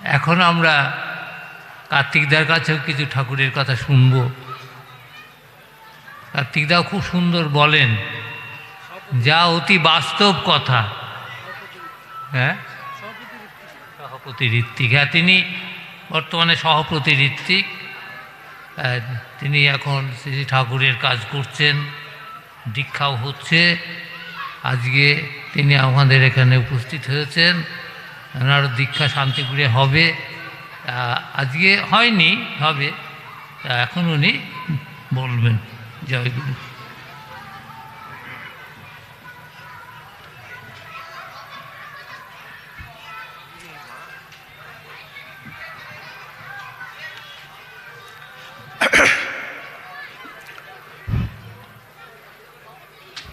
এখন আমরা কার্তিকদার কাছেও কিছু ঠাকুরের কথা শুনব। কার্তিকদাও খুব সুন্দর বলেন, যা অতি বাস্তব কথা। হ্যাঁ, সহপতি ঋত্বিক, হ্যাঁ তিনি বর্তমানে সহপতি ঋত্বিক। তিনি এখন শ্রী ঠাকুরের কাজ করছেন, দীক্ষাও হচ্ছে। আজকে তিনি আমাদের এখানে উপস্থিত হয়েছেন। ওনার দীক্ষা শান্তিপুরে হবে, আজকে হয়নি, হবে। এখন উনি বলবেন। জয়গুরু।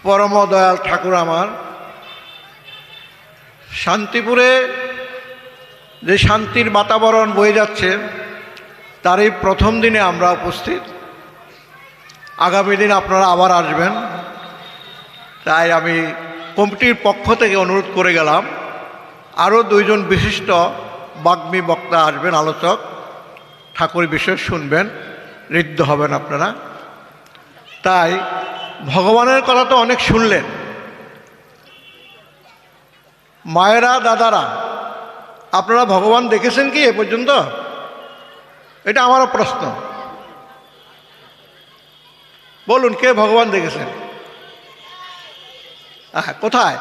পরম দয়াল ঠাকুর আমার, শান্তিপুরে যে শান্তির বাতাবরণ বয়ে যাচ্ছে তার এই প্রথম দিনে আমরা উপস্থিত। আগামী দিন আপনারা আবার আসবেন, তাই আমি কমিটির পক্ষ থেকে অনুরোধ করে গেলাম আরও দুইজন বিশিষ্ট বাগ্মী বক্তা আসবেন, আলোচক, ঠাকুর বিষয় শুনবেন, ঋদ্ধ হবেন আপনারা। তাই ভগবানের কথা তো অনেক শুনলেন। মায়েরা, দাদারা, আপনারা ভগবান দেখেছেন কি এ পর্যন্ত? এটা আমারও প্রশ্ন। বলুন, কে ভগবান দেখেছেন? কোথায়?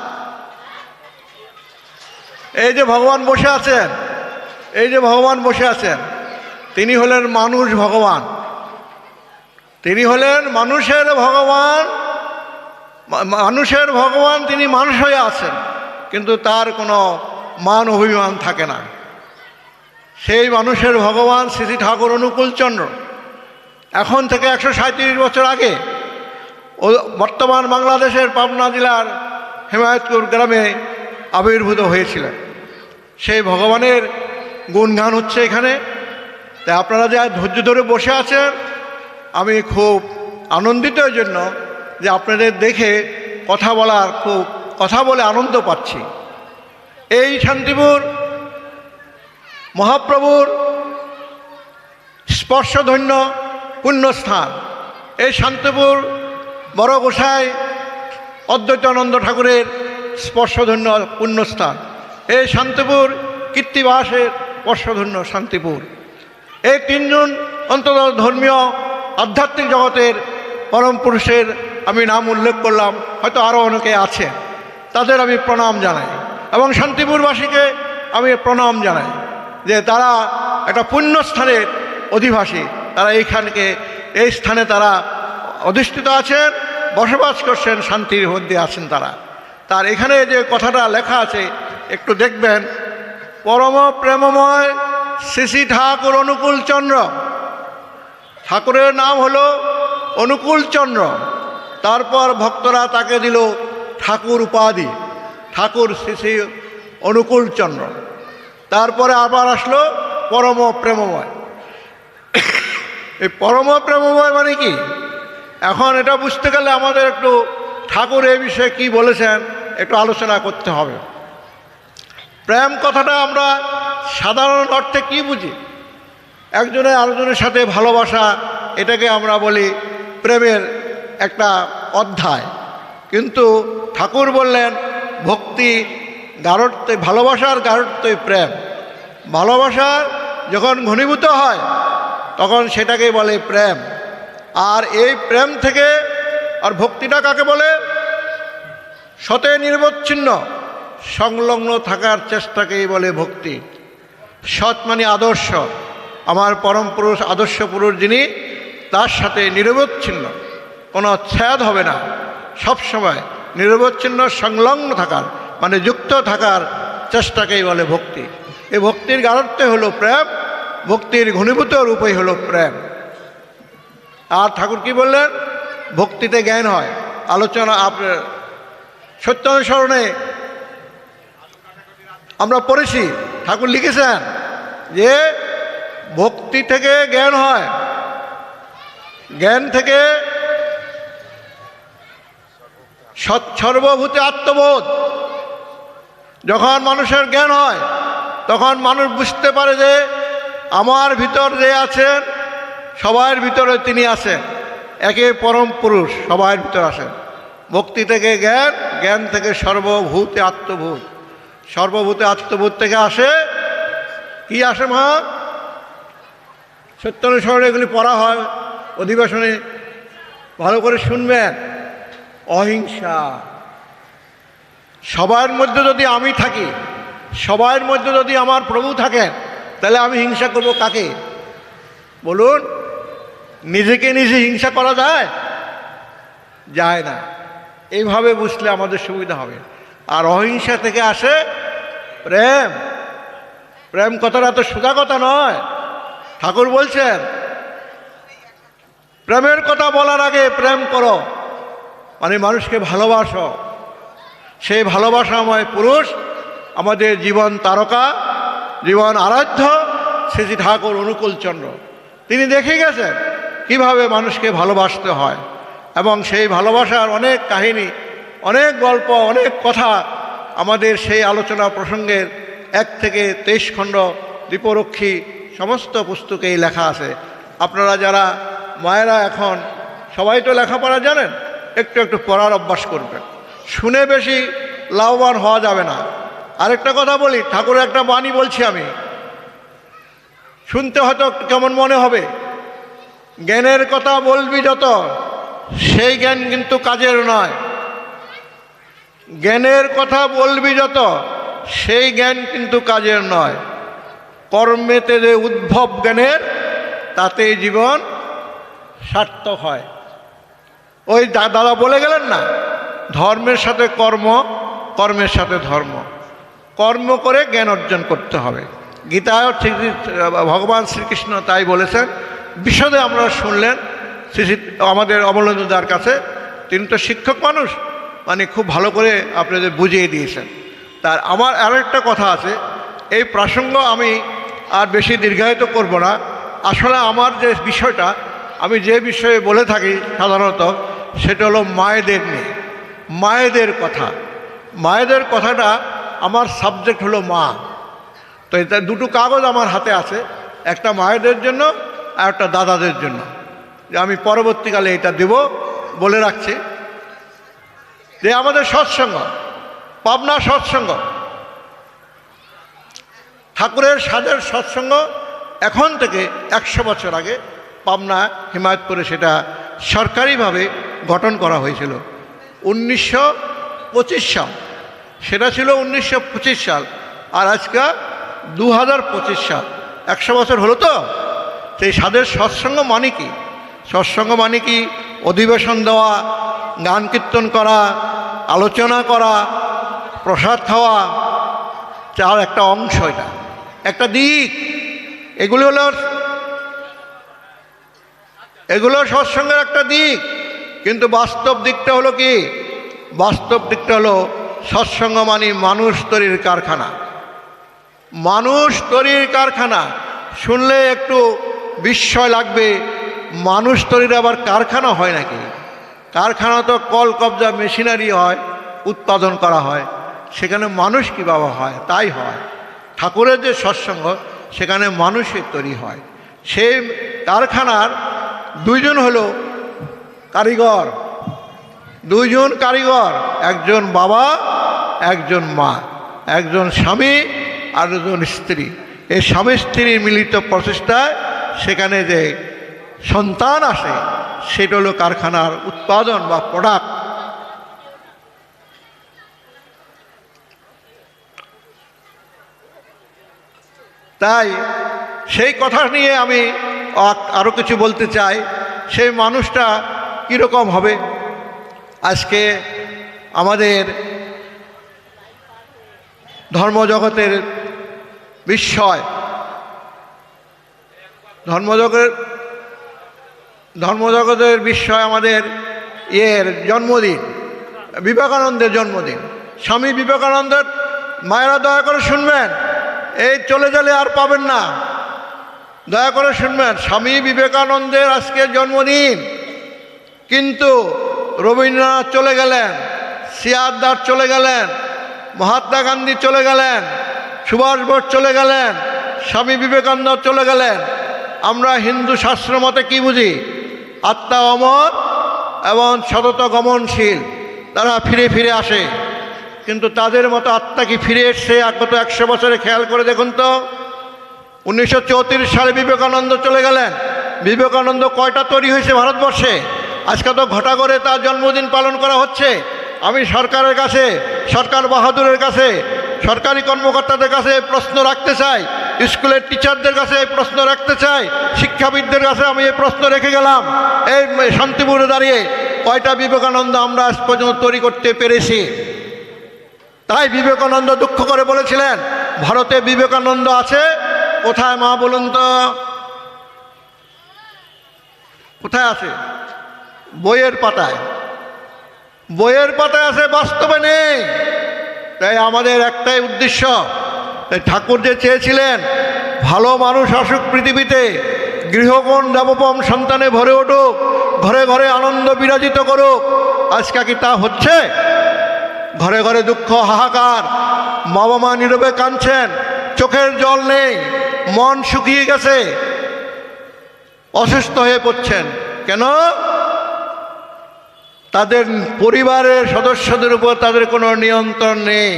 এই যে ভগবান বসে আছেন, এই যে ভগবান বসে আছেন, তিনি হলেন মানুষ ভগবান। তিনি হলেন মানুষের ভগবান। মানুষের ভগবান, তিনি মানুষ হয়ে আছেন, কিন্তু তার কোনো মান অভিমান থাকে না। সেই মানুষের ভগবান শ্রী ঠাকুর অনুকূলচন্দ্র এখন থেকে 137 বছর আগে বর্তমান বাংলাদেশের পাবনা জেলার হেমায়তপুর গ্রামে আবির্ভূত হয়েছিলেন। সেই ভগবানের গুণগান হচ্ছে এখানে। তাই আপনারা যা ধৈর্য ধরে বসে আছেন, আমি খুব আনন্দিত এর জন্য যে আপনাদের দেখে কথা বলে আনন্দ পাচ্ছি। এই শান্তিপুর মহাপ্রভুর স্পর্শধন্য পুণ্যস্থান। এই শান্তিপুর বড় গোসাই অদ্বৈতানন্দ ঠাকুরের স্পর্শধন্য পুণ্যস্থান। এই শান্তিপুর কীর্তিবাসের স্পর্শধন্য শান্তিপুর। এই তিনজন অন্তত ধর্মীয় আধ্যাত্মিক জগতের পরম পুরুষের আমি নাম উল্লেখ করলাম, হয়তো আরও অনেকে আছে, তাদের আমি প্রণাম জানাই। এবং শান্তিপুরবাসীকে আমি প্রণাম জানাই যে তারা একটা পুণ্যস্থানের অধিবাসী। তারা এই স্থানে তারা অধিষ্ঠিত আছেন, বসবাস করছেন, শান্তির মধ্যে আছেন তারা। তার এখানে যে কথাটা লেখা আছে একটু দেখবেন। পরম প্রেমময় শ্রী ঠাকুর অনুকূলচন্দ্র, ঠাকুরের নাম হলো অনুকূলচন্দ্র। তারপর ভক্তরা তাকে দিল ঠাকুর উপাধি, ঠাকুর শ্রী অনুকূলচন্দ্র। তারপরে আবার আসলো পরম প্রেমময়। এই পরম প্রেমময় মানে কি? এখন এটা বুঝতে গেলে আমাদের একটু ঠাকুর এই বিষয়ে কি বলেছেন একটু আলোচনা করতে হবে। প্রেম কথাটা আমরা সাধারণ অর্থে কি বুঝি? একজনের আরেকজনের সাথে ভালোবাসা, এটাকে আমরা বলি প্রেমের একটা অধ্যায়। কিন্তু ঠাকুর বললেন ভক্তি গাঢ়ত্বে, ভালোবাসার গাঢ়ত্বই প্রেম। ভালোবাসা যখন ঘনীভূত হয় তখন সেটাকে বলে প্রেম। আর এই প্রেম থেকে আর ভক্তিটা কাকে বলে? সতে নিরবচ্ছিন্ন সংলগ্ন থাকার চেষ্টাকেই বলে ভক্তি। সৎ মানে আদর্শ, আমার পরম পুরুষ, আদর্শ পুরুষ যিনি, তার সাথে নিরবচ্ছিন্ন, কোনো ছেদ হবে না, সবসময় নিরবচ্ছিন্ন সংলগ্ন থাকার মানে যুক্ত থাকার চেষ্টাকেই বলে ভক্তি। এই ভক্তির গাঢ়ত্বে হলো প্রেম, ভক্তির ঘনীভূত রূপই হলো প্রেম। আর ঠাকুর কি বললেন? ভক্তিতে জ্ঞান হয়। আলোচনা আপনার সত্যানুসরণে আমরা পড়েছি, ঠাকুর লিখেছেন যে ভক্তি থেকে জ্ঞান হয়, জ্ঞান থেকে সর্বভূতে আত্মবোধ। যখন মানুষের জ্ঞান হয় তখন মানুষ বুঝতে পারে যে আমার ভিতর যে আছেন সবার ভিতরে তিনি আছেন, একে পরম পুরুষ সবার ভিতর আছেন। ভক্তি থেকে জ্ঞান, জ্ঞান থেকে সর্বভূতে আত্মভূত, সর্বভূতে আত্মভূত থেকে আসে কি আসে মা? সত্যানুসরণে এগুলি পড়া হয় অধিবেশনে, ভালো করে শুনবেন। অহিংসা। সবার মধ্যে যদি আমি থাকি, সবার মধ্যে যদি আমার প্রভু থাকেন, তাহলে আমি হিংসা করব কাকে? বলুন, নিজেকে নিজে হিংসা করা যায়? যায় না। এইভাবে বুঝলে আমাদের সুবিধা হবে। আর অহিংসা থেকে আসে প্রেম। প্রেম কথাটা তো সোজা কথা নয়। ঠাকুর বলছেন প্রেমের কথা বলার আগে প্রেম করো, মানে মানুষকে ভালোবাসো। সেই ভালোবাসাময় পুরুষ আমাদের জীবন তারকা, জীবন আরাধ্য শ্রী ঠাকুর অনুকূলচন্দ্র। তিনি দেখে গেছেন কিভাবে মানুষকে ভালোবাসতে হয়, এবং সেই ভালোবাসার অনেক কাহিনী, অনেক গল্প, অনেক কথা আমাদের সেই আলোচনা প্রসঙ্গের 1 থেকে 23 খণ্ড দীপরক্ষী সমস্ত পুস্তকেই লেখা আছে। আপনারা যারা মায়েরা এখন সবাই তো লেখাপড়া জানেন, একটু একটু পড়ার অভ্যাস করবেন। শুনে বেশি লাভবান হওয়া যাবে না। আরেকটা কথা বলি, ঠাকুরের একটা বাণী বলছি আমি, শুনতে হয়তো কেমন মনে হবে। জ্ঞানের কথা বলবি যত, সেই জ্ঞান কিন্তু কাজের নয়। জ্ঞানের কথা বলবি যত, সেই জ্ঞান কিন্তু কাজের নয়। কর্মেতে যে উদ্ভব জ্ঞানের, তাতেই জীবন সার্থক হয়। ওই দাদা বলে গেলেন না, ধর্মের সাথে কর্ম, কর্মের সাথে ধর্ম। কর্ম করে জ্ঞান অর্জন করতে হবে। গীতায় ভগবান শ্রীকৃষ্ণ তাই বলেছেন। বিশদে আমরা শুনলেন আমাদের অমলেন্দ্রদার কাছে। তিনি তো শিক্ষক মানুষ, মানে খুব ভালো করে আপনাদের বুঝিয়ে দিয়েছেন। তার আমার আরও একটা কথা আছে, এই প্রসঙ্গ আমি আর বেশি দীর্ঘায়িত করব না। আসলে আমার যে বিষয়টা, আমি যে বিষয়ে বলে থাকি সাধারণত, সেটা হলো মায়েদের নিয়ে, মায়েদের কথা। মায়েদের কথাটা আমার সাবজেক্ট হলো মা। তো এটা দুটো কাগজ আমার হাতে আছে, একটা মায়েদের জন্য আর একটা দাদাদের জন্য। যে আমি পরবর্তীকালে এটা দেব, বলে রাখছি। যে আমাদের সৎসঙ্গ, পাবনা সৎসঙ্গ, ঠাকুরের সাজের সৎসঙ্গ এখন থেকে 100 বছর আগে পাবনা হিমায়তপুরে সেটা সরকারিভাবে গঠন করা হয়েছিল 1925 সাল। সেটা ছিল 1925 সাল, আর আজকে 2025 সাল। 100 বছর হলো তো। সেই সাধের সৎসঙ্গ মানে কি? সৎসঙ্গ মানে কি? অধিবেশন দেওয়া, গান কীর্তন করা, আলোচনা করা, প্রসাদ খাওয়া, তার একটা অংশ, এটা একটা দিক। এগুলো সৎসঙ্গের একটা দিক। কিন্তু বাস্তব দিকটা হলো কি? বাস্তব দিকটা হলো সৎসঙ্গ মানে মানুষ তৈরির কারখানা। মানুষ তৈরির কারখানা শুনলে একটু বিস্ময় লাগবে। মানুষ তৈরির আবার কারখানা হয় নাকি? কারখানা তো কল কবজা মেশিনারি হয়, উৎপাদন করা হয়। সেখানে মানুষ কীভাবে হয়? তাই হয়। ঠাকুরের যে সৎসঙ্গ, সেখানে মানুষের তৈরি হয়। সেই কারখানার দুইজন হলো কারিগর, দুইজন কারিগর, একজন বাবা, একজন মা, একজন স্বামী আর একজন স্ত্রী। এই স্বামী স্ত্রীর মিলিত প্রচেষ্টায় সেখানে যে সন্তান আসে, সেটা হলো কারখানার উৎপাদন বা প্রোডাক্ট। তাই সেই কথা নিয়ে আমি আরও কিছু বলতে চাই। সেই মানুষটা কীরকম হবে? আজকে আমাদের ধর্মজগতের বিস্ময়, ধর্মজগতের বিস্ময় আমাদের জন্মদিন, বিবেকানন্দের জন্মদিন। স্বামী বিবেকানন্দের, মায়েরা দয়া করে শুনবেন, এই চলে গেলে আর পাবেন না, দয়া করে শুনবেন। স্বামী বিবেকানন্দের আজকে জন্মদিন, কিন্তু রবীন্দ্রনাথ চলে গেলেন, সিয়ারদার চলে গেলেন, মহাত্মা গান্ধী চলে গেলেন, সুভাষ বোস চলে গেলেন, স্বামী বিবেকানন্দ চলে গেলেন। আমরা হিন্দু শাস্ত্র মতে কী বুঝি? আত্মা অমর এবং সতত গমনশীল, তারা ফিরে ফিরে আসে। কিন্তু তাদের মতো আত্মা কি ফিরে এসছে গত 100 বছরে? খেয়াল করে দেখুন তো। 1934 সালে বিবেকানন্দ চলে গেলেন। বিবেকানন্দ কয়টা তৈরি হয়েছে ভারতবর্ষে? আজকে তো ঘটা করে তার জন্মদিন পালন করা হচ্ছে। আমি সরকারের কাছে, সরকার বাহাদুরের কাছে, সরকারি কর্মকর্তাদের কাছে প্রশ্ন রাখতে চাই, স্কুলের টিচারদের কাছে এই প্রশ্ন রাখতে চাই, শিক্ষাবিদদের কাছে আমি এই প্রশ্ন রেখে গেলাম, এই শান্তিপুরে দাঁড়িয়ে কয়টা বিবেকানন্দ আমরা আজ পর্যন্ত তৈরি করতে পেরেছি? তাই বিবেকানন্দ দুঃখ করে বলেছিলেন, ভারতে বিবেকানন্দ আছে কোথায় মা বলুন তো? কোথায় আছে? বইয়ের পাতায়, বইয়ের পাতায় আছে, বাস্তবে নেই। তাই আমাদের একটাই উদ্দেশ্য, তাই ঠাকুর যে চেয়েছিলেন ভালো মানুষ আসুক পৃথিবীতে, গৃহকোণ দেবপম সন্তানে ভরে উঠুক, ঘরে ঘরে আনন্দ বিরাজিত করুক। আজকে কি তা হচ্ছে? ঘরে ঘরে দুঃখ, হাহাকার, বাবা মা নীরবে কাঁদছেন, চোখের জল নেই, মন শুকিয়ে গেছে, অসুস্থ হয়ে পড়ছেন। কেন? তাদের পরিবারের সদস্যদের উপর তাদের কোনো নিয়ন্ত্রণ নেই।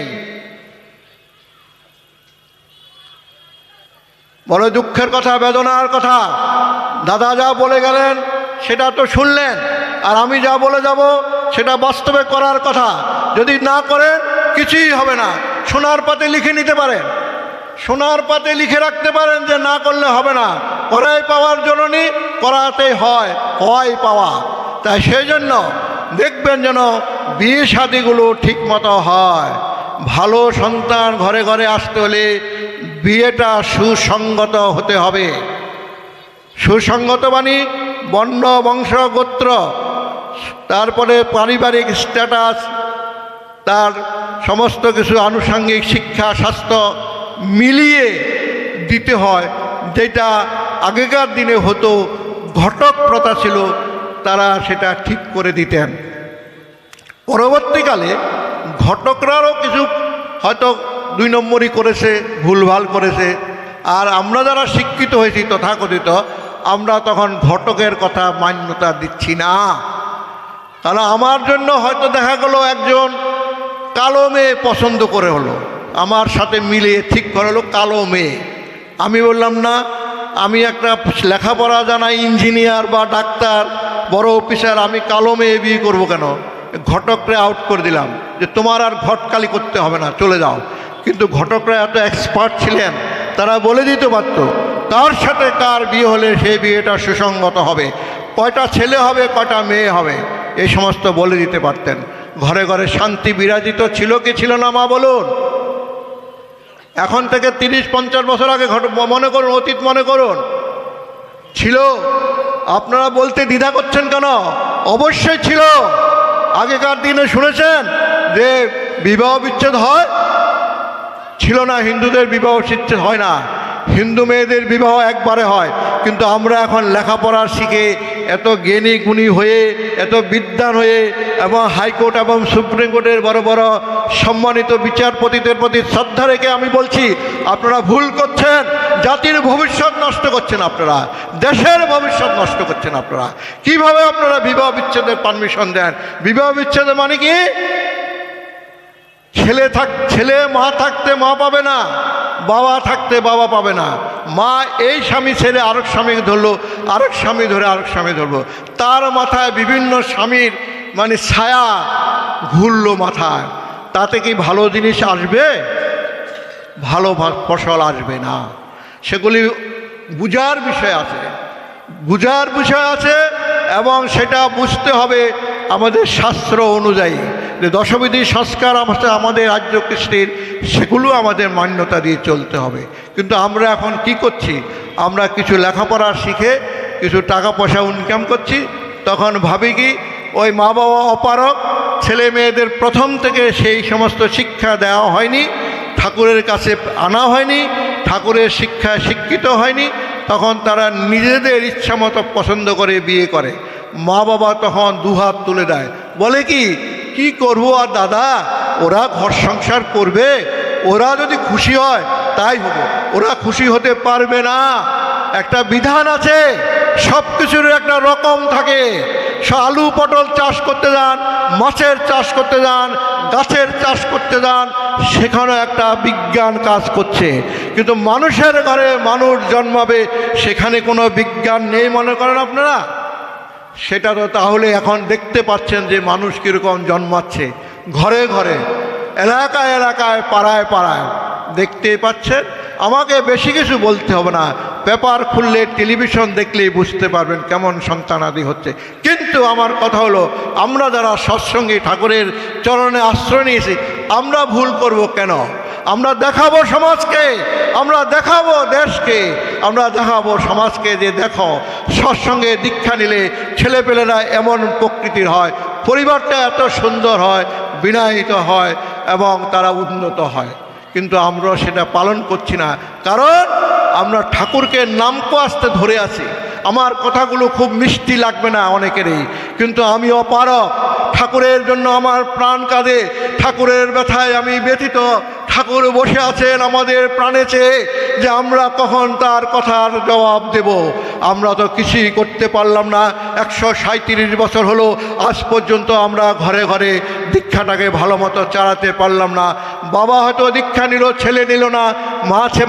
বড় দুঃখের কথা, বেদনার কথা। দাদা যা বলে গেলেন সেটা তো শুনলেন, আর আমি যা বলে যাব সেটা বাস্তবে করার কথা। যদি না করেন কিছুই হবে না। সোনার পাতে লিখে নিতে পারেন, সোনার পাতে লিখে রাখতে পারেন যে না করলে হবে না। করাই পাওয়ার জননী, করাতেই হয়, হয় পাওয়া। তাই সেই জন্য দেখবেন যেন বিয়ে শাদিগুলো ঠিক মতো হয়। ভালো সন্তান ঘরে ঘরে আসতে হলে বিয়েটা সুসংগত হতে হবে। সুসংগত মানে বর্ণ, বংশ, গোত্র, তারপরে পারিবারিক স্ট্যাটাস, তার সমস্ত কিছু আনুষঙ্গিক শিক্ষা, স্বাস্থ্য মিলিয়ে দিতে হয়। যেটা আগেকার দিনে হতো, ঘটক প্রথা ছিল, তারা সেটা ঠিক করে দিতেন। পরবর্তীকালে ঘটকরাও কিছু হয়তো 2 নম্বরই করেছে, ভুলভাল করেছে। আর আমরা যারা শিক্ষিত হয়েছি তথাকথিত, আমরা তখন ঘটকের কথা মান্যতা দিচ্ছি না। কারণ আমার জন্য হয়তো দেখা গেল একজন কালো মেয়ে পছন্দ করে হলো, আমার সাথে মিলিয়ে ঠিক করে হলো কালো মেয়ে। আমি বললাম না, আমি একটা লেখাপড়া জানা ইঞ্জিনিয়ার বা ডাক্তার, বড় অফিসার, আমি কালো মেয়ে বিয়ে করবো কেন? ঘটকরা আউট করে দিলাম যে তোমার আর ঘটকালি করতে হবে না, চলে যাও। কিন্তু ঘটকরা এত এক্সপার্ট ছিলেন, তারা বলে দিতে পারত কার সাথে কার বিয়ে হলে সেই বিয়েটা সুসংগত হবে, কয়টা ছেলে হবে, কয়টা মেয়ে হবে, এই সমস্ত বলে দিতে পারতেন। ঘরে ঘরে শান্তি বিরাজিত ছিল কি ছিল না মা বলুন? এখন থেকে 30-50 বছর আগে মনে করুন, অতীত মনে করুন, ছিল। আপনারা বলতে দ্বিধা করছেন কেন? অবশ্যই ছিল। আগেকার দিনে শুনেছেন যে বিবাহ বিচ্ছেদ হয়? ছিল না। হিন্দুদের বিবাহ বিচ্ছেদ হয় না, হিন্দু মেয়েদের বিবাহ একবারে হয়। কিন্তু আমরা এখন লেখাপড়া শিখে এত জ্ঞানী গুণী হয়ে, এত বিদ্বান হয়ে, এবং হাইকোর্ট এবং সুপ্রিম কোর্টের বড় বড় সম্মানিত বিচারপতিদের প্রতি শ্রদ্ধা রেখে আমি বলছি, আপনারা ভুল করছেন। জাতির ভবিষ্যৎ নষ্ট করছেন আপনারা, দেশের ভবিষ্যৎ নষ্ট করছেন আপনারা। কিভাবে আপনারা বিবাহ বিচ্ছেদের পারমিশন দেন? বিবাহ বিচ্ছেদের মানে কি? ছেলে মা থাকতে মা পাবে না, বাবা থাকতে বাবা পাবে না। মা এই স্বামী ছেড়ে আরেক স্বামীকে ধরলো, আরেক স্বামী ধরে আরেক স্বামী ধরলো, তার মাথায় বিভিন্ন স্বামীর মানে ছায়া ঘুরলো মাথায়। তাতে কি ভালো জিনিস আসবে? ভালো ফসল আসবে না। সেগুলি বুঝার বিষয় আছে, বুঝার বিষয় আছে, এবং সেটা বুঝতে হবে আমাদের শাস্ত্র অনুযায়ী। যে দশবিধি সংস্কার আমাদের রাজ্য কৃষ্টির, সেগুলো আমাদের মান্যতা দিয়ে চলতে হবে। কিন্তু আমরা এখন কি করছি? আমরা কিছু লেখাপড়া শিখে কিছু টাকা পয়সা ইনকাম করছি, তখন ভাবি কি ওই মা বাবা অপারক, ছেলে মেয়েদের প্রথম থেকে সেই সমস্ত শিক্ষা দেওয়া হয়নি, ঠাকুরের কাছে আনা হয়নি, ঠাকুরের শিক্ষায় শিক্ষিত হয়নি, তখন তারা নিজেদের ইচ্ছা মতো পছন্দ করে বিয়ে করে। মা বাবা তখন দুহাত তুলে দেয়, বলে কি করবো আর দাদা, ওরা ঘর সংসার করবে, ওরা যদি খুশি হয় তাই হবে, ওরা খুশি হতে পারবে না। একটা বিধান আছে, সব কিছুর একটা রকম থাকে। আলু পটল চাষ করতে যান, মাছের চাষ করতে যান, গাছের চাষ করতে যান, সেখানে একটা বিজ্ঞান কাজ করছে। কিন্তু মানুষের ঘরে মানুষ জন্মাবে, সেখানে কোনো বিজ্ঞান নেই মনে করেন আপনারা? সেটা তো তাহলে এখন দেখতে পাচ্ছেন যে মানুষ কীরকম জন্মাচ্ছে, ঘরে ঘরে, এলাকায় এলাকায়, পাড়ায় পাড়ায় দেখতেই পাচ্ছেন। আমাকে বেশি কিছু বলতে হবে না, পেপার খুললে, টেলিভিশন দেখলেই বুঝতে পারবেন কেমন সন্তানাদি হচ্ছে। কিন্তু আমার কথা হলো, আমরা যারা সৎসঙ্গী ঠাকুরের চরণে আশ্রয় নিয়েছি, আমরা ভুল করব কেন? আমরা দেখাবো সমাজকে, আমরা দেখাবো দেশকে, আমরা দেখাবো সমাজকে যে দেখো, সৎসঙ্গে দীক্ষা নিলে ছেলেপেলেরা এমন প্রকৃতির হয়, পরিবারটা এত সুন্দর হয়, বিনয়িত হয় এবং তারা উন্নত হয়। কিন্তু আমরা সেটা পালন করছি না, কারণ আমরা ঠাকুরকে নামকো আসতে ধরে আছি। আমার কথাগুলো খুব মিষ্টি লাগবে না অনেকেরই, কিন্তু আমি অপারক। ঠাকুরের জন্য আমার প্রাণ কাঁদে, ঠাকুরের ব্যথায় আমি ব্যথিত। ঠাকুর বসে আছেন আমাদের প্রাণে চেয়ে, যে আমরা কখন তার কথার জবাব দেব। আমরা তো কিছুই করতে পারলাম না। 137 বছর হলো, আজ পর্যন্ত আমরা ঘরে ঘরে দীক্ষাটাকে ভালো মতো চালাতে পারলাম না। বাবা হয়তো দীক্ষা নিল, ছেলে নিল না,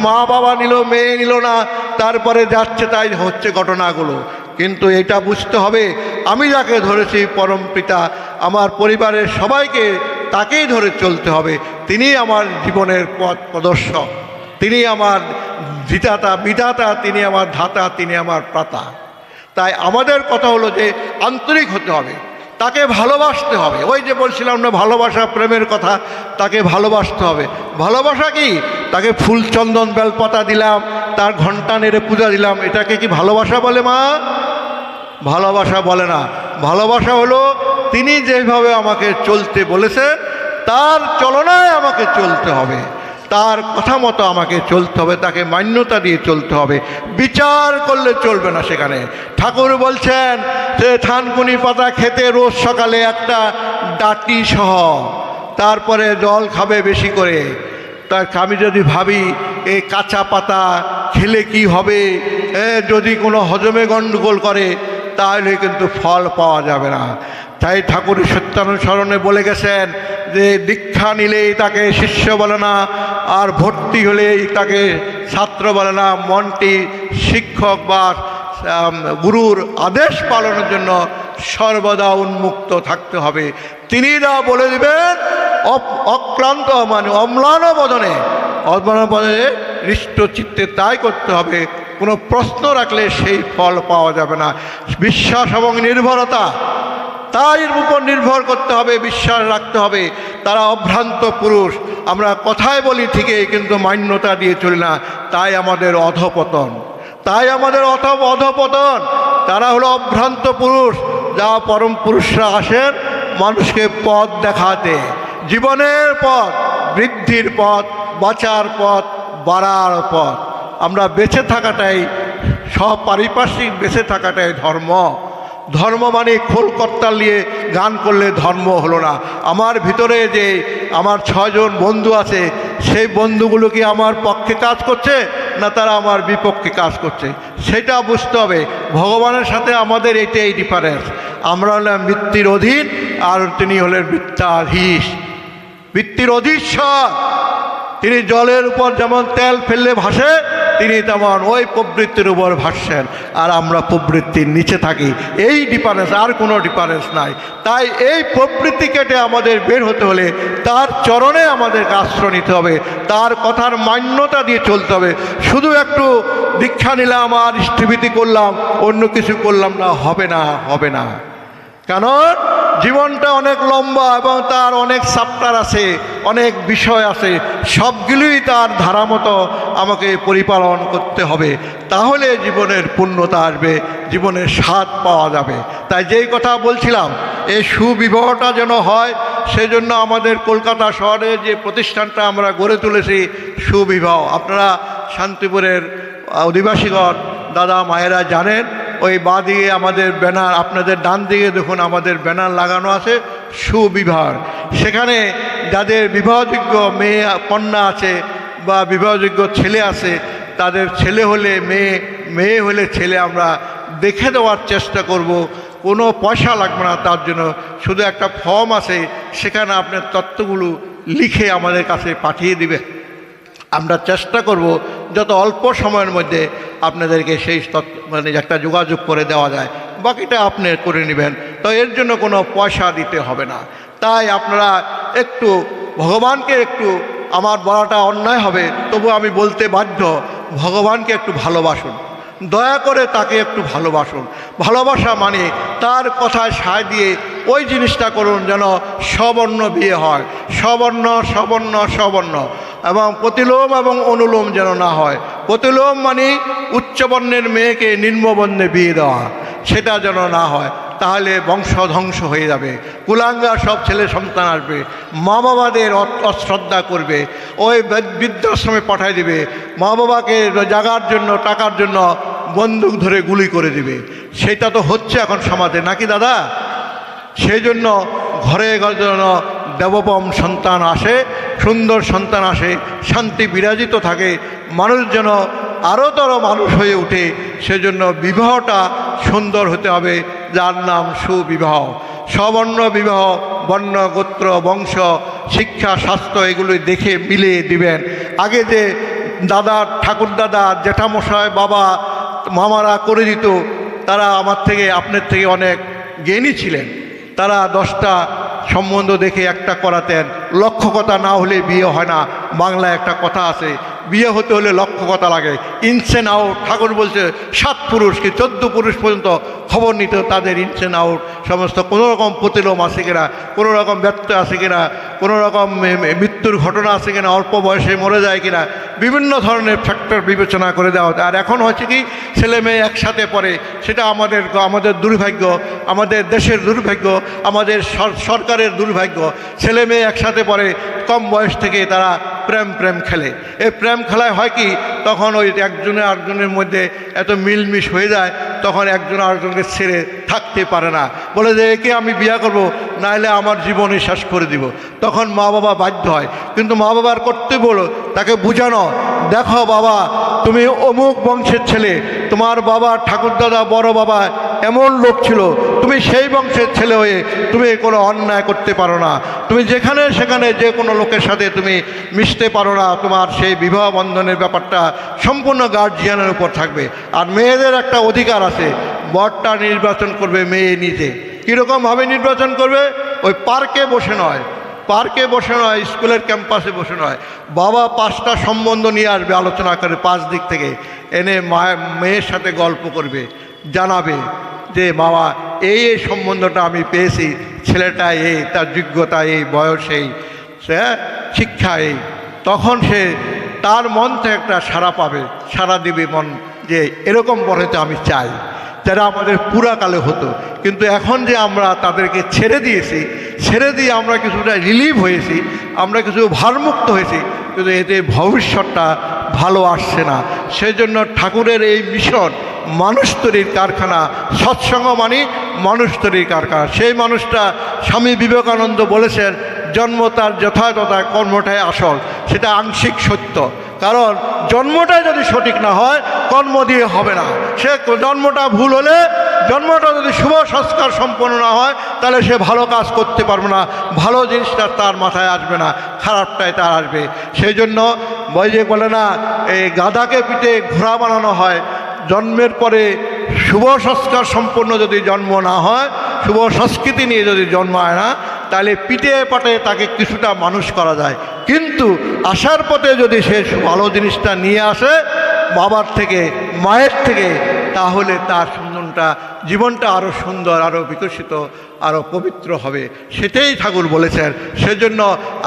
মা বাবা নিল, মেয়ে নিল না, তারপরে যাচ্ছে, তাই হচ্ছে ঘটনাগুলো। কিন্তু এটা বুঝতে হবে, আমি যাকে ধরেছি পরম পিতা, আমার পরিবারের সবাইকে তাকেই ধরে চলতে হবে। তিনি আমার জীবনের পথ প্রদর্শক, তিনি আমার বিধাতা, তিনি আমার ধাতা, তিনি আমার প্রাতা। তাই আমাদের কথা হলো যে আন্তরিক হতে হবে, তাকে ভালোবাসতে হবে। ওই যে বলছিলাম না, ভালোবাসা প্রেমের কথা, তাকে ভালোবাসতে হবে। ভালোবাসা কি? তাকে ফুল চন্দন বেলপাতা দিলাম, তার ঘণ্টা নেড়ে পূজা দিলাম, এটাকে কি ভালোবাসা বলে মা? ভালোবাসা বলে না। ভালোবাসা হলো তিনি যেভাবে আমাকে চলতে বলেছেন, তার চলনায় আমাকে চলতে হবে, তার কথা মতো আমাকে চলতে হবে, তাকে মান্যতা দিয়ে চলতে হবে। বিচার করলে চলবে না সেখানে। ঠাকুর বলছেন যে থানকুনি পাতা খেতে রোজ সকালে একটা ডাটি সহ, তারপরে জল খাবে বেশি করে। তার আমি যদি ভাবি এই কাঁচা পাতা খেলে কি হবে, যদি কোনো হজমে গণ্ডগোল করে, তাহলে কিন্তু ফল পাওয়া যাবে না। তাই ঠাকুর সত্যানুসরণে বলে গেছেন যে দীক্ষা নিলেই তাকে শিষ্য বলে না, আর ভর্তি হলেই তাকে ছাত্র বলে না। মনটি শিক্ষক বা গুরুর আদেশ পালনের জন্য সর্বদা উন্মুক্ত থাকতে হবে। তিনি যা বলে দিবেন অক্লান্ত, মানে অম্লান বদনে, হৃষ্ট চিত্তে তাই করতে হবে। কোনো প্রশ্ন রাখলে সেই ফল পাওয়া যাবে না। বিশ্বাস এবং নির্ভরতা, তাই উপর নির্ভর করতে হবে, বিশ্বাস রাখতে হবে। তারা অভ্রান্ত পুরুষ, আমরা কথায় বলি ঠিকই, কিন্তু মান্যতা দিয়ে চলি না, তাই আমাদের অধপতন, অধপতন। তারা হলো অভ্রান্ত পুরুষ। যা পরম পুরুষরা আসেন মানুষকে পথ দেখাতে, জীবনের পথ, বৃদ্ধির পথ, বাঁচার পথ, বাড়ার পথ। আমরা বেঁচে থাকাটাই, সব পারিপার্শ্বিক বেঁচে থাকাটাই ধর্ম। ধর্ম মানে খোলকর্তাল নিয়ে গান করলে ধর্ম হলো না। আমার ভিতরে যে আমার 6 জন বন্ধু আছে, সেই বন্ধুগুলো কি আমার পক্ষে কাজ করছে না তারা আমার বিপক্ষে কাজ করছে, সেটা বুঝতে হবে। ভগবানের সাথে আমাদের এটাই ডিফারেন্স। আমরা হলাম বৃত্তির অধীন, আর তিনি হলেন বৃত্তাধীশ, বৃত্তির অধীশ্বর। তিনি জলের উপর যেমন তেল ফেললে ভাসে, তিনি তেমন ওই প্রবৃত্তির উপর ভাসছেন, আর আমরা প্রবৃত্তির নিচে থাকি। এই ডিফারেন্স, আর কোনো ডিফারেন্স নাই। তাই এই প্রবৃত্তি কেটে আমাদের বের হতে হলে তার চরণে আমাদেরকে আশ্রয় নিতে হবে, তার কথার মান্যতা দিয়ে চলতে হবে। শুধু একটু দীক্ষা নিলাম আর ইষ্টভীতি করলাম, অন্য কিছু করলাম না, হবে না। কারণ জীবনটা অনেক লম্বা এবং তার অনেক চ্যাপ্টার আছে, অনেক বিষয় আছে, সবগুলোই তার ধারা মতো আমাকে পরিপালন করতে হবে। তাহলে জীবনের পূর্ণতা আসবে, জীবনের স্বাদ পাওয়া যাবে। তাই যেই কথা বলছিলাম, এই সুবিবাহটা যেন হয়, সেজন্য আমাদের কলকাতা শহরে যে প্রতিষ্ঠানটা আমরা গড়ে তুলেছি সুবিবাহ, আপনারা শান্তিপুরের অধিবাসীগণ, দাদা মায়েরা জানেন, ওই বাঁ দিকে আমাদের ব্যানার, আপনাদের ডান দিকে দেখুন আমাদের ব্যানার লাগানো আছে সুবিবাহ। সেখানে যাদের বিবাহযোগ্য মেয়ে কন্যা আছে বা বিবাহযোগ্য ছেলে আছে, তাদের ছেলে হলে মেয়ে, মেয়ে হলে ছেলে আমরা দেখে দেওয়ার চেষ্টা করব। কোনো পয়সা লাগবে না তার জন্য, শুধু একটা ফর্ম আছে, সেখানে আপনার তথ্যগুলো লিখে আমাদের কাছে পাঠিয়ে দিবে। আমরা চেষ্টা করব যত অল্প সময়ের মধ্যে আপনাদেরকে সেই মানে একটা যোগাযোগ করে দেওয়া যায়, বাকিটা আপনি করে নেবেন। তো এর জন্য কোনো পয়সা দিতে হবে না। তাই আপনারা একটু ভগবানকে, একটু আমার বলাটা অন্যায় হবে তবু আমি বলতে বাধ্য, ভগবানকে একটু ভালোবাসুন, দয়া করে তাকে একটু ভালোবাসুন। ভালোবাসা মানে তার কথায় সায় দিয়ে ওই জিনিসটা করুন যেন সবর্ণ বিয়ে হয়, সবর্ণ সবর্ণ সবর্ণ, এবং প্রতিলোম এবং অনুলোম যেন না হয়। প্রতিলোম মানে উচ্চবর্ণের মেয়েকে নিম্নবর্ণে বিয়ে দেওয়া, সেটা যেন না হয়, তাহলে বংশ ধ্বংস হয়ে যাবে। কুলাঙ্গা সব ছেলে সন্তান আসবে, মা বাবাদের অশ্রদ্ধা করবে, ওই বৃদ্ধাশ্রমে পাঠায় দিবে, মা বাবাকে জাগার জন্য, টাকার জন্য বন্দুক ধরে গুলি করে দিবে। সেটা তো হচ্ছে এখন সমাজে, নাকি দাদা? সেই জন্য ঘরে যেন দেবপম সন্তান আসে, সুন্দর সন্তান আসে, শান্তি বিরাজিত থাকে, মানুষ যেন আরোতর মানুষ হয়ে ওঠে। সেজন্য বিবাহটা সুন্দর হতে হবে, যার নাম সুবিবাহ। সবর্ণ বিবাহ, বর্ণ, গোত্র, বংশ, শিক্ষা, স্বাস্থ্য এগুলো দেখে মিলিয়ে দিবেন। আগে যে দাদা, ঠাকুরদাদা, জ্যাঠামশাই, বাবা, মামারা করে দিত, তারা আমার থেকে, আপনার থেকে অনেক জ্ঞানী ছিলেন। তারা 10টা সম্বন্ধ দেখে একটা করাতেন। লক্ষ কথা না হলে বিয়ে হয় না, বাংলায় একটা কথা আছে, বিয়ে হতে হলে লক্ষ কথা লাগে। ইনসেন আউট, ঠাকুর বলছে 7 পুরুষ কি 14 পুরুষ পর্যন্ত খবর নিত, তাদের ইনসেন আউট সমস্ত, কোনো রকম প্রতিলোম আছে কিনা, কোনো রকম ব্যর্থ আছে কিনা, কোনো রকম মৃত্যুর ঘটনা আছে কিনা, অল্প বয়সে মরে যায় কিনা, বিভিন্ন ধরনের ফ্যাক্টর বিবেচনা করে দেওয়া হতো। আর এখন হচ্ছে কি, ছেলে মেয়ে একসাথে পড়ে, সেটা আমাদের দুর্ভাগ্য, আমাদের দেশের দুর্ভাগ্য, আমাদের সরকারের দুর্ভাগ্য। ছেলে মেয়ে একসাথে পড়ে, কম বয়স থেকে তারা প্রেম খেলে। এই প্রেম খেলায় হয় কি, তখন ওই একজনে আরেকজনের মধ্যে এত মিলমিশ হয়ে যায়, তখন একজন আরেকজনকে ছেড়ে থাকতে পারে না, বলে যে একে আমি বিয়ে করব, নাহলে আমার জীবনে শেষ করে দিব। তখন মা বাবা বাধ্য হয়, কিন্তু মা বাবার কর্তব্য হলো তাকে বোঝানো, দেখো বাবা, তুমি অমুক বংশের ছেলে, তোমার বাবা, ঠাকুরদাদা, বড় বাবা এমন লোক ছিল, তুমি সেই বংশের ছেলে হয়ে তুমি কোনো অন্যায় করতে পারো না, তুমি যেখানে সেখানে যে কোনো লোকের সাথে তুমি মিশতে পারো না, তোমার সেই বিবাহ বন্ধনের ব্যাপারটা সম্পূর্ণ গার্জিয়ানের উপর থাকবে। আর মেয়েদের একটা অধিকার আছে, বরটা নির্বাচন করবে মেয়ে নিজে। কীরকমভাবে নির্বাচন করবে? ওই পার্কে বসে নয়, পার্কে বসে নয়, স্কুলের ক্যাম্পাসে বসে নয়, বাবা 5টা সম্বন্ধ নিয়ে আসবে, আলোচনা করে 5 দিক থেকে এনে মেয়ের সাথে গল্প করবে, জানাবে যে বাবা এই সম্বন্ধটা আমি পেয়েছি, ছেলেটা এই, তার যোগ্যতা এই, বয়স এই, সে শিক্ষা এই। তখন সে তার মন থেকে একটা সাড়া পাবে, সাড়া দিবে মন, যে এরকম বরেতে আমি চাই, যারা আমাদের পুরাকালে হতো। কিন্তু এখন যে আমরা তাদেরকে ছেড়ে দিয়েছি, ছেড়ে দিয়ে আমরা কিছুটা রিলিভ হয়েছি, আমরা কিছু ভারমুক্ত হয়েছি, কিন্তু এতে ভবিষ্যৎটা ভালো আসছে না। সেজন্য ঠাকুরের এই মিশন মানুষ তৈরির কারখানা, সৎসঙ্গ মানে মানুষ তৈরির কারখানা। সেই মানুষটা স্বামী বিবেকানন্দ বলেছেন, জন্ম তার যথাযথা, কর্মটাই আসল। সেটা আংশিক সত্য, কারণ জন্মটা যদি সঠিক না হয় কর্ম দিয়ে হবে না। সে জন্মটা ভুল হলে, জন্মটা যদি শুভ সংস্কার সম্পন্ন না হয়, তাহলে সে ভালো কাজ করতে পারবে না, ভালো জিনিসটা তার মাথায় আসবে না, খারাপটাই তার আসবে। সেই জন্য যে বলে না, এই গাধাকে পিঠে ঘোড়া বানানো হয়, জন্মের পরে শুভ সংস্কার সম্পন্ন যদি জন্ম না হয়, শুভ সংস্কৃতি নিয়ে যদি জন্মায় না, তাহলে পিঠে পাটে তাকে কিছুটা মানুষ করা যায়। কিন্তু আসার পথে যদি সে ভালো জিনিসটা নিয়ে আসে বাবার থেকে, মায়ের থেকে, তাহলে তার জীবনটা আরও সুন্দর, আরও বিকশিত, আরও পবিত্র হবে। সেটাই ঠাকুর বলেছেন। সেজন্য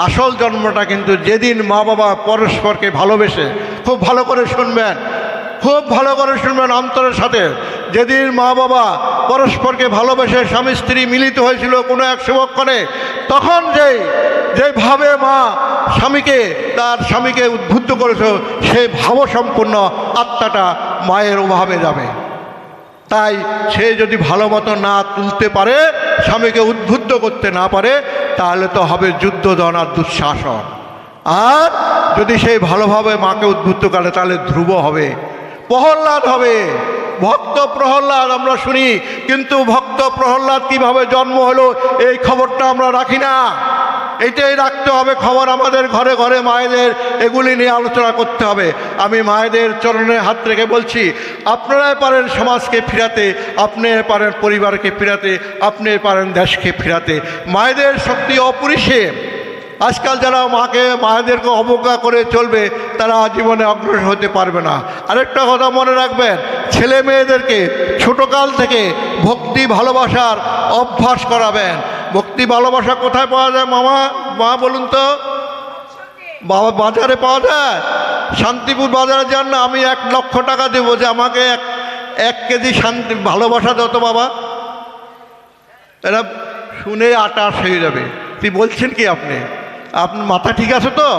আসল জন্মটা কিন্তু যেদিন মা বাবা পরস্পরকে ভালোবেসে, খুব ভালো করে শুনবেন, খুব ভালো করে শুনবেন অন্তরের সাথে, যেদিন মা বাবা পরস্পরকে ভালোবেসে স্বামী স্ত্রী মিলিত হয়েছিল কোনো এক শুভক্ষণে, তখন যেভাবে মা তার স্বামীকে উদ্বুদ্ধ করেছে, সেই ভাবসম্পন্ন আত্মাটা মায়ের অভাবে যাবে। তাই সে যদি ভালো মতো না তুলতে পারে, স্বামীকে উদ্বুদ্ধ করতে না পারে, তাহলে তো হবে যুদ্ধধন আর দুঃশাসন। আর যদি সেই ভালোভাবে মাকে উদ্বুদ্ধ করে তাহলে ধ্রুব হবে, প্রহ্লাদ হবে। ভক্ত প্রহ্লাদ আমরা শুনি, কিন্তু ভক্ত প্রহ্লাদ কিভাবে জন্ম হলো এই খবরটা আমরা রাখি না। এইটাই রাখতে হবে খবর আমাদের ঘরে ঘরে, মায়েদের এগুলি নিয়ে আলোচনা করতে হবে। আমি মায়েদের চরণে হাত রেখে বলছি, আপনারাই পারেন সমাজকে ফিরাতে, আপনিই পারেন পরিবারকে ফিরাতে, আপনিই পারেন দেশকে ফিরাতে। মায়েদের শক্তি অপরিসীম। আজকাল যারা মায়েদেরকে অবজ্ঞা করে চলবে তারা জীবনে অগ্রসর হতে পারবে না। আরেকটা কথা মনে রাখবেন, ছেলে মেয়েদেরকে ছোটকাল থেকে ভক্তি ভালোবাসার অভ্যাস করাবেন। ভক্তি ভালোবাসা কোথায় পাওয়া যায় মা বলুন তো? বাবা বাজারে পাওয়া যায়? শান্তিপুর বাজারে যান না, আমি 1 লক্ষ টাকা দেবো যে আমাকে এক কেজি শান্তি ভালোবাসা দাও তো বাবা। এরা শুনে আটাশ হয়ে যাবে। তুই বলছেন কি আপনার মাথা ঠিক আছে তো?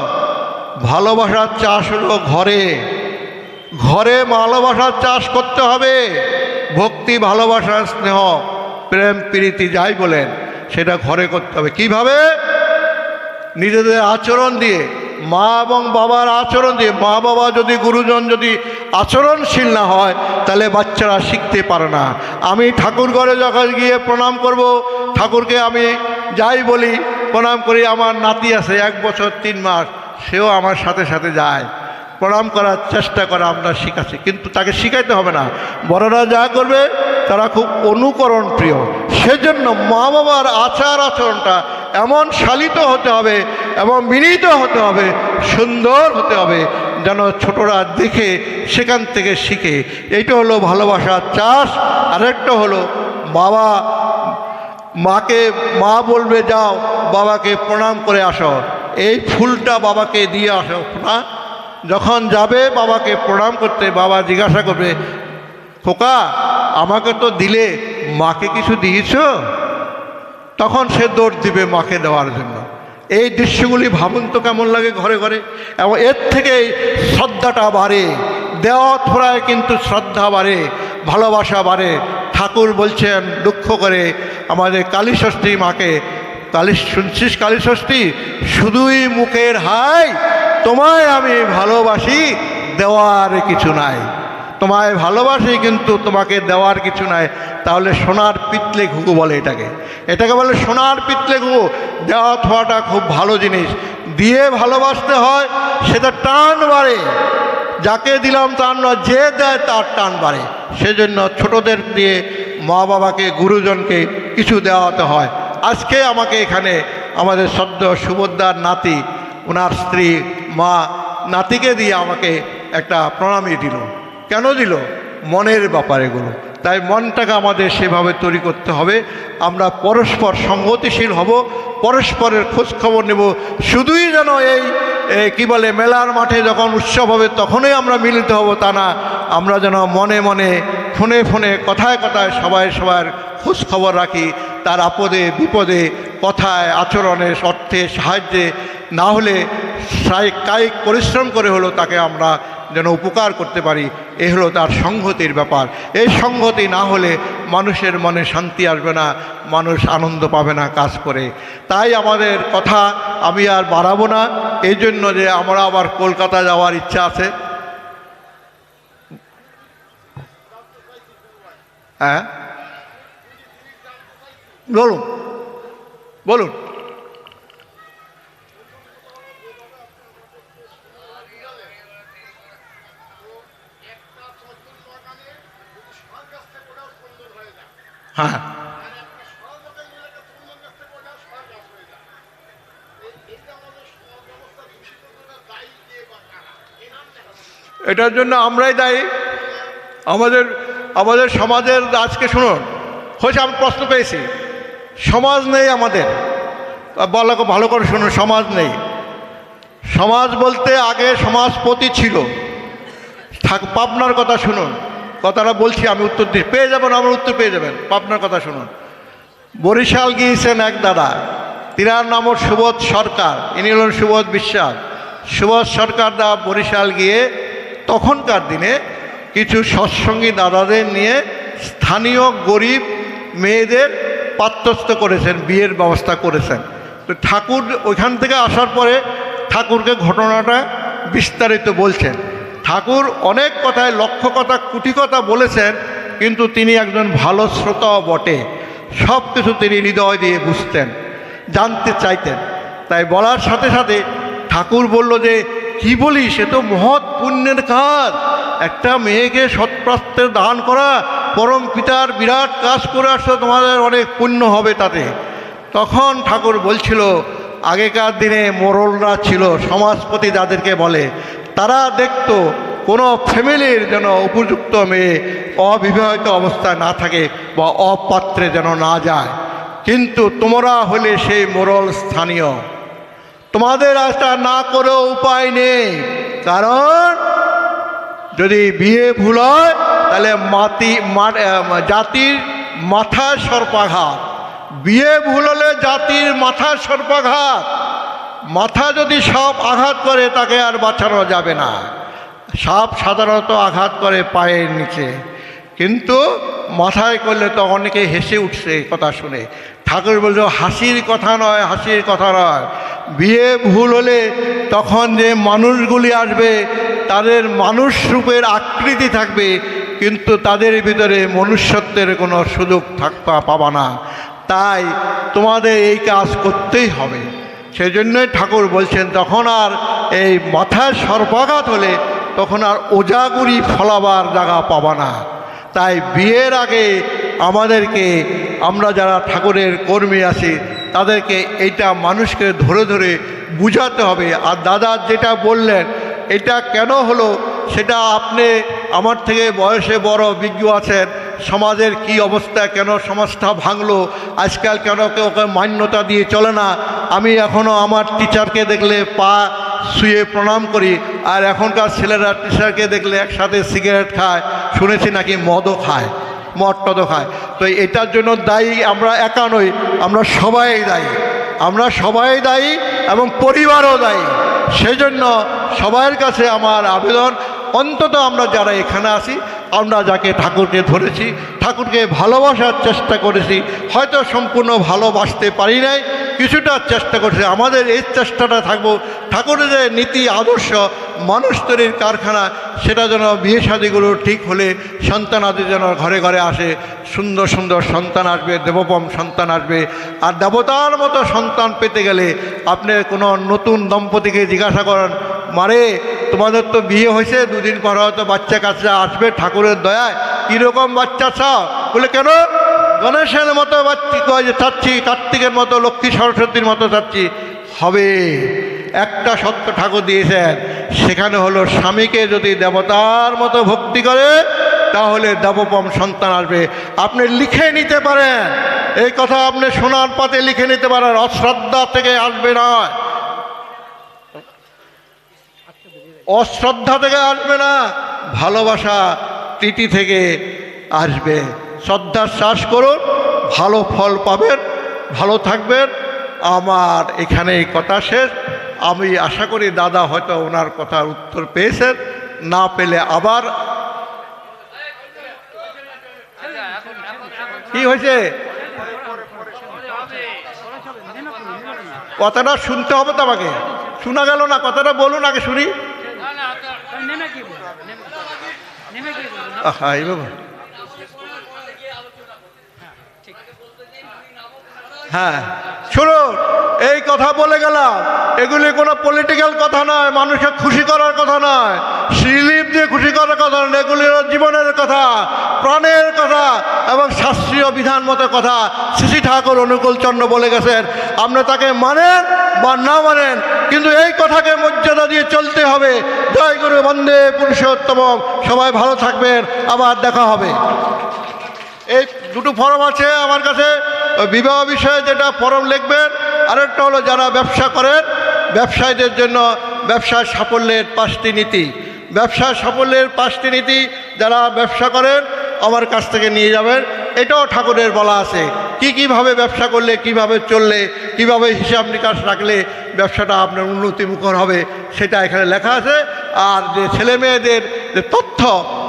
ভালোবাসার চাষ হলো ঘরে ঘরে, ভালোবাসার চাষ করতে হবে। ভক্তি ভালোবাসা স্নেহ প্রেম প্রীতি যাই বলেন সেটা ঘরে করতে হবে। কিভাবে? নিজেদের আচরণ দিয়ে, মা এবং বাবার আচরণ দিয়ে। মা বাবা যদি, গুরুজন যদি আচরণশীল না হয় তাহলে বাচ্চারা শিখতে পারে না। আমি ঠাকুর ঘরে যখন গিয়ে প্রণাম করব, ঠাকুরকে আমি যাই বলি প্রণাম করি। আমার নাতি আছে 1 বছর 3 মাস, সেও আমার সাথে সাথে যায়, প্রণাম করার চেষ্টা করে। আমরা শিখাচ্ছি, কিন্তু তাকে শিখাইতে হবে না। বড়রা যা করবে তারা খুব অনুকরণ প্রিয়। সেজন্য মা বাবার আচার আচরণটা এমন শালিত হতে হবে এবং বিনীত হতে হবে, সুন্দর হতে হবে, যেন ছোটরা দেখে সেখান থেকে শিখে। এইটা হলো ভালোবাসার চাষ। আরেকটা হলো মাকে মা বলবে যাও বাবাকে প্রণাম করে আসো, এই ফুলটা বাবাকে দিয়ে আসো না। যখন যাবে বাবাকে প্রণাম করতে, বাবা জিজ্ঞাসা করবে, খোকা আমাকে তো দিলে, মাকে কিছু দিয়েছ? তখন সে দৌড় দিবে মাকে দেওয়ার জন্য। এই দৃশ্যগুলি ভাবুন তো কেমন লাগে ঘরে ঘরে। এবং এর থেকেই শ্রদ্ধাটা বাড়ে, দেওয়া থোড়ায় কিন্তু শ্রদ্ধা বাড়ে, ভালোবাসা বাড়ে। ঠাকুর বলছেন দুঃখ করে আমাদের কালীষষ্ঠী মাকে, শুনছিস কালীষষ্ঠী? শুধুই মুখের হাই, তোমায় আমি ভালোবাসি, দেওয়ার কিছু নাই। তোমায় ভালোবাসি কিন্তু তোমাকে দেওয়ার কিছু নাই। তাহলে সোনার পিতলে ঘুঘু বলে এটাকে বলে সোনার পিতলে ঘুঘু। দেওয়া থোয়াটা খুব ভালো জিনিস, দিয়ে ভালোবাসতে হয়, সেটা টান বাড়ে। যাকে দিলাম তার নয়, যে দেয় তার টান বাড়ে। সেজন্য ছোটদের দিয়ে মা বাবাকে, গুরুজনকে কিছু দেওয়াতে হয়। আজকে আমাকে এখানে আমাদের সদ্য সুভদ্রার নাতি, ওনার স্ত্রী মা নাতিকে দিয়ে আমাকে একটা প্রণামী দিল। কেন দিল? মনের ব্যাপার এগুলো। তাই মনটাকে আমাদের সেভাবে তৈরি করতে হবে। আমরা পরস্পর সংগতিশীল হব, পরস্পরের খোঁজখবর নেব। শুধুই যেন এই কি বলে মেলার মাঠে যখন উৎসব হবে তখনই আমরা মিলিত হব তা না। আমরা যেন মনে মনে, ফোনে ফোনে, কথায় কথায় সবার খোঁজখবর রাখি। তার আপদে বিপদে, কথায়, আচরণে, অর্থে, সাহায্যে, না হলে কায়িক পরিশ্রম করে হলো তাকে আমরা যেন উপকার করতে পারি। এ হলো তার সংহতির ব্যাপার। এই সংহতি না হলে মানুষের মনে শান্তি আসবে না, মানুষ আনন্দ পাবে না কাজ করে। তাই আমাদের কথা আমি আর বাড়াবো না, এই জন্য যে আমরা আবার কলকাতা যাওয়ার ইচ্ছা আছে। হ্যাঁ বলুন বলুন। হ্যাঁ এটার জন্য আমরাই দায়ী। আমাদের সমাজের আজকে শুনুন হয়েছে, আমি প্রশ্ন পেয়েছি, সমাজ নেই আমাদের। ভালো করে শুনুন, সমাজ নেই। সমাজ বলতে আগে সমাজপতি ছিল। পাবনার কথা শুনুন, কথাটা বলছি, আমি উত্তর দিয়ে পেয়ে যাবেন, আমার উত্তর পেয়ে যাবেন। পাবনার কথা শুনুন। বরিশাল গিয়েছেন এক দাদা, তিনার নাম সুবোধ সরকার, ইনি হলেন সুবোধ বিশ্বাস। সুবোধ সরকার দা বরিশাল গিয়ে তখনকার দিনে কিছু সৎসঙ্গী দাদাদের নিয়ে স্থানীয় গরিব মেয়েদের পাত্রস্থ করেছেন, বিয়ের ব্যবস্থা করেছেন। তো ঠাকুর ওইখান থেকে আসার পরে ঠাকুরকে ঘটনাটা বিস্তারিত বলছেন। ঠাকুর অনেক কথায় লক্ষ কথা কোটি কথা বলেছেন, কিন্তু তিনি একজন ভালো শ্রোতাও বটে। সব কিছু তিনি হৃদয় দিয়ে বুঝতেন, জানতে চাইতেন। তাই বলার সাথে সাথে ঠাকুর বলল যে কি বলি, সে তো মহৎ পুণ্যের কাজ, একটা মেয়েকে সৎপ্রাস্তে দান করা, পরম পিতার বিরাট কাজ করে আসছো, তোমাদের অনেক পুণ্য হবে তাতে। তখন ঠাকুর বলছিল আগেকার দিনে মোড়লরা ছিল, সমাজপতি যাদেরকে বলে, তারা দেখতো কোনো ফ্যামিলির যেন উপযুক্ত মেয়ে অবিবাহিত অবস্থায় না থাকে বা অপাত্রে যেন না যায়। কিন্তু তোমরা হলে সেই মোড়ল স্থানীয়, তোমাদের এটা না করেও উপায় নেই। কারণ যদি বিয়ে ভুল হয় তাহলে জাতির মাথায় সর্পাঘাত। বিয়ে ভুল হলে জাতির মাথায় সর্পাঘাত। মাথা যদি সাপ আঘাত করে তাকে আর বাঁচানো যাবে না। সাপ সাধারণত আঘাত করে পায়ের নিচে, কিন্তু মাথায় করলে তো অনেকে হেসে উঠছে কথা শুনে। ঠাকুর বলছো হাসির কথা নয়, হাসির কথা নয়। বিয়ে ভুল হলে তখন যে মানুষগুলি আসবে তাদের মানুষ রূপের আকৃতি থাকবে, কিন্তু তাদের ভিতরে মনুষ্যত্বের কোনো সুযোগ পাবা না। তাই তোমাদের এই কাজ করতেই হবে। সেই জন্যই ঠাকুর বলছেন তখন আর এই মাথায় সর্পাঘাত হলে তখন আর ওজাগুড়ি ফলাবার জায়গা পাবা না। তাই বিয়ের আগে আমাদেরকে, আমরা যারা ঠাকুরের কর্মী আছি, তাদেরকে এইটা মানুষকে ধরে ধরে বুঝাতে হবে। আর দাদা যেটা বললেন এটা কেন হলো, সেটা আপনি আমার থেকে বয়সে বড় বিজ্ঞ আছেন। সমাজের কি অবস্থা, কেন সমাজটা ভাঙলো, আজকাল কেন ওকে মান্যতা দিয়ে চলে না। আমি এখনও আমার টিচারকে দেখলে পা শুয়ে প্রণাম করি, আর এখনকার ছেলেরা টিচারকে দেখলে একসাথে সিগারেট খায়, শুনেছি নাকি মদও খায়, মদ টদও খায়। তো এটার জন্য দায়ী আমরা একা নই, আমরা সবাই দায়ী, আমরা সবাই দায়ী এবং পরিবারও দায়ী। সেজন্য সবার কাছে আমার আবেদন, অন্তত আমরা যারা এখানে আছি, আমরা যাকে ঠাকুরকে ধরেছি, ঠাকুরকে ভালোবাসার চেষ্টা করেছি, হয়তো সম্পূর্ণ ভালোবাসতে পারি নাই, কিছুটা চেষ্টা করেছি। আমাদের এই চেষ্টাটা থাকবো ঠাকুরের যে নীতি আদর্শ মানুষ তৈরির কারখানা, সেটা যেন বিয়ে শাদিগুলো ঠিক হলে সন্তানাদি যেন ঘরে ঘরে আসে, সুন্দর সুন্দর সন্তান আসবে, দেবপম সন্তান আসবে। আর দেবতার মতো সন্তান পেতে গেলে আপনি কোনো নতুন দম্পতিকে জিজ্ঞাসা করেন, মারে তোমাদের তো বিয়ে হয়েছে, দুদিন পর হয়তো বাচ্চা কাচ্চা আসবে ঠাকুরের দয়ায়, কীরকম বাচ্চা চাও? বলে কেন, গণেশের মতো বাচ্চা চাচ্ছি, কার্তিকের মতো, লক্ষ্মী সরস্বতীর মতো চাচ্ছি। হবে, একটা সত্য ঠাকুর দিয়েছেন, সেখানে হলো স্বামীকে যদি দেবতার মতো ভক্তি করে তাহলে দেবপম সন্তান আসবে। আপনি লিখে নিতে পারেন, এই কথা আপনি সোনার পাতে লিখে নিতে পারেন, অশ্রদ্ধা থেকে আসবে না, অশ্রদ্ধা থেকে আসবে না, ভালোবাসা প্রীতি থেকে আসবে। শ্রদ্ধার শ্বাস করুন, ভালো ফল পাবেন, ভালো থাকবেন। আমার এখানে এই কথা শেষ। আমি আশা করি দাদা হয়তো ওনার কথার উত্তর পেয়েছেন, না পেলে আবার কি হয়েছে কথাটা শুনতে হবে তো আমাকে। শোনা গেল না, কথাটা বলুন আগে শুনি। হাই বাবা, হ্যাঁ শুনুন, এই কথা বলে গেলাম, এগুলি কোনো পলিটিক্যাল কথা নয়, মানুষকে খুশি করার কথা নয়, শ্রীলিপ দিয়ে খুশি করার কথা নয়, এগুলি জীবনের কথা, প্রাণের কথা এবং শাস্ত্রীয় বিধান মতো কথা। শ্রী ঠাকুর অনুকূলচন্দ্র বলে গেছেন, আপনি তাকে মানেন বা না মানেন, কিন্তু এই কথাকে মর্যাদা দিয়ে চলতে হবে। জয় গুরু, বন্দে পুরুষোত্তম। সবাই ভালো থাকবেন, আবার দেখা হবে। এই দুটো ফর্ম আছে আমার কাছে, বিবাহ বিষয়ে যেটা ফর্ম লিখবেন, আরেকটা হলো যারা ব্যবসা করেন, ব্যবসায়ীদের জন্য ব্যবসার সাফল্যের 5টি নীতি। ব্যবসার সাফল্যের 5টি নীতি যারা ব্যবসা করেন আমার কাছ থেকে নিয়ে যাবেন। এটাও ঠাকুরের বলা আছে, কীভাবে ব্যবসা করলে, কিভাবে চললে, কিভাবে হিসাব নিকাশ রাখলে ব্যবসাটা আপনার উন্নতিমুখর হবে, সেটা এখানে লেখা আছে। আর যে ছেলে মেয়েদের যে তথ্য,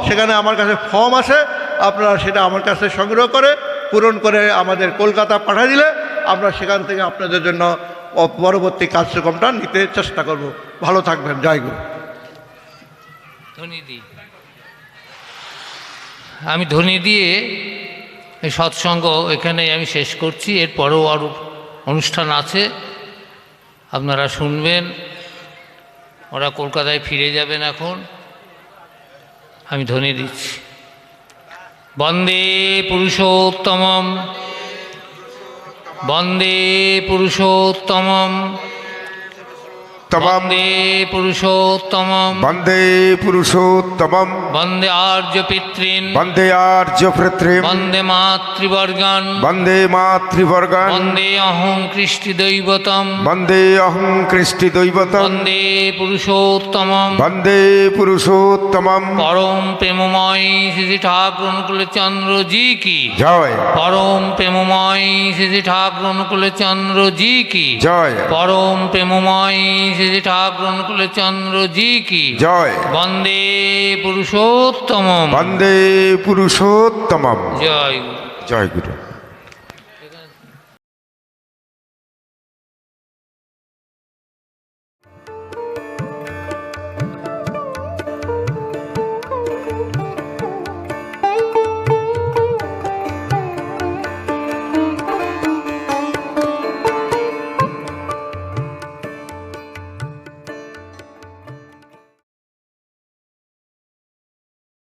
সেখানে আমার কাছে ফর্ম আছে, আপনারা সেটা আমার কাছে সংগ্রহ করে পূরণ করে আমাদের কলকাতা পাঠিয়ে দিলে আমরা সেখান থেকে আপনাদের জন্য পরবর্তী কার্যক্রমটা নিতে চেষ্টা করব। ভালো থাকবেন। জয় গুরু। ধ্বনি দিই। আমি ধ্বনি দিয়ে এই সৎসঙ্গ এখানে আমি শেষ করছি। এরপরেও আরও অনুষ্ঠান আছে, আপনারা শুনবেন। ওরা কলকাতায় ফিরে যাবেন এখন। আমি ধ্বনি দিচ্ছি। বন্দে পুরুষোত্তমম, বন্দে পুরুষোত্তমম, বন্দে পুরুষোত্তমম, বন্দে পুরুষোত্তমম, বন্দে আর্য পিতৃন, বন্দে আর্য ভৃতৃম, বন্দে মাতৃবর্গান, বন্দে মাতৃবর্গান, বন্দে অহং কৃষ্টি দৈবতম, বন্দে অহং কৃষ্টি দৈবতম, বন্দে পুরুষোত্তমম, বন্দে পুরুষোত্তমম। পরম প্রেমময় শ্রী ঠাকুর অনুকূল চন্দ্র জি কি জয়, পরম প্রেমময় শ্রী ঠাকুর অনুকূল চন্দ্র জি কি জয়, পরম প্রেমময় শ্রী ঠাকুর অনুকূল চন্দ্র জি কি জয়। বন্দে পুরুষোত্তমম। বন্দে পুরুষোত্তমম। জয়। জয় গুরু।